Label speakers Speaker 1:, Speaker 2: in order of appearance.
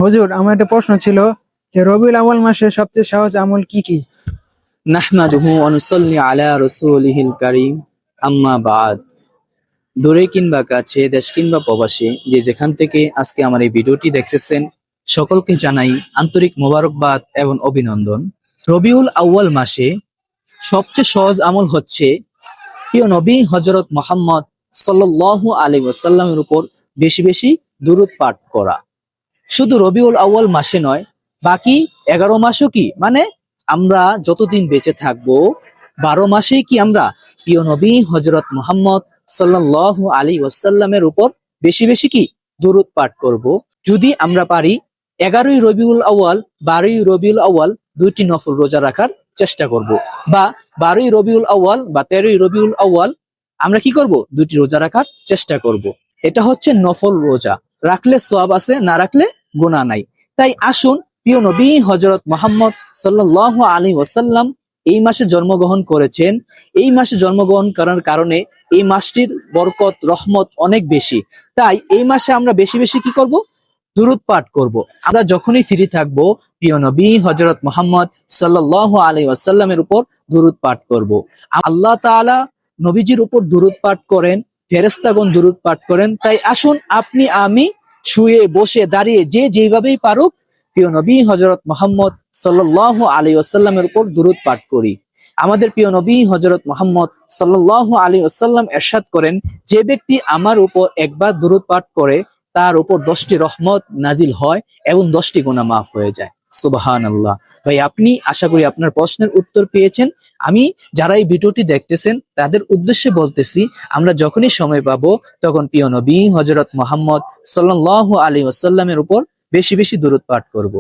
Speaker 1: হুজুর, আমার একটা প্রশ্ন ছিল যে রবিউল আউয়াল মাসে সবচেয়ে সহজ আমল কি কি?
Speaker 2: নাহমাদুহু ওয়া নুসাল্লি আলা রাসূলিহিল কারীম, আম্মা বাদ। দূরে কিংবা কাছে, দেশ কিংবা প্রবাসে, যে যেখান থেকে আজকে আমার এই ভিডিওটি দেখতেছেন, সকলকে জানাই আন্তরিক মোবারকবাদ এবং অভিনন্দন। রবিউল আউয়াল মাসে সবচেয়ে সহজ আমল হচ্ছে প্রিয় নবী হযরত মুহাম্মদ সাল্লাল্লাহু আলাইহি ওয়াসাল্লামের উপর বেশি বেশি দুরূদ পাঠ করা। শুধু রবিউল আউয়াল মাসে নয়, বাকি 11 মাসও কি মানে আমরা যতদিন বেঁচে থাকবো 12 মাসেই কি আমরা প্রিয় নবী হযরত মুহাম্মদ সাল্লাল্লাহু আলাইহি ওয়াসাল্লামের উপর বেশি বেশি কি দুরূদ পাঠ করব। যদি আমরা পারি 11ই রবিউল আউয়াল, 12ই রবিউল আউয়াল দুইটি নফল রোজা রাখার চেষ্টা করব, বা 12ই রবিউল আউয়াল বা 13ই রবিউল আউয়াল আমরা কি করব, দুইটি রোজা রাখার চেষ্টা করব। এটা হচ্ছে নফল রোজা, রাখলে সওয়াব আছে, না রাখলে গুনাহ নাই। তাই আসুন, প্রিয় নবী হযরত মুহাম্মদ সাল্লাল্লাহু আলাইহি ওয়াসাল্লাম এই মাসে জন্মগ্রহণ করেছেন। এই মাসে জন্মগ্রহণ করার কারণে এই মাসটির বরকত রহমত অনেক বেশি। তাই এই মাসে আমরা বেশি বেশি কি করব, দুরূদ পাঠ করব। আমরা যখনই ফ্রি থাকবো প্রিয় নবী হযরত মুহাম্মদ সাল্লাল্লাহু আলাইহি ওয়াসাল্লামের উপর দুরূদ পাঠ করব। আল্লাহ তাআলা নবীজির উপর দুরূদ পাঠ করেন, ফেরেশতাগণ দুরূদ পাঠ করেন। তাই আসুন, আপনি আমি শুয়ে বসে দাঁড়িয়ে যে যেভাবেই পারুক প্রিয় নবী হযরত মুহাম্মদ সাল্লাল্লাহু আলাইহি ওয়াসাল্লামের উপর দুরূদ পাঠ করি। আমাদের প্রিয় নবী হযরত মুহাম্মদ সাল্লাল্লাহু আলাইহি ওয়াসাল্লাম ইরশাদ করেন, যে ব্যক্তি আমার উপর একবার দুরূদ পাঠ করে তার উপর 10টি রহমত নাজিল হয় এবং 10টি গুনাহ মাফ হয়ে যায়। সুবহানাল্লাহ। ভাই, আপনি আশা করি আপনার প্রশ্নের উত্তর পেয়েছেন। আমি যারা এই ভিডিওটি দেখতেছেন তাদের উদ্দেশ্যে বলতেছি, আমরা যখনই সময় পাবো তখন প্রিয় নবী হযরত মুহাম্মদ সাল্লাল্লাহু আলাইহি ওয়াসাল্লামের উপর বেশি বেশি দুরূদ পাঠ করব।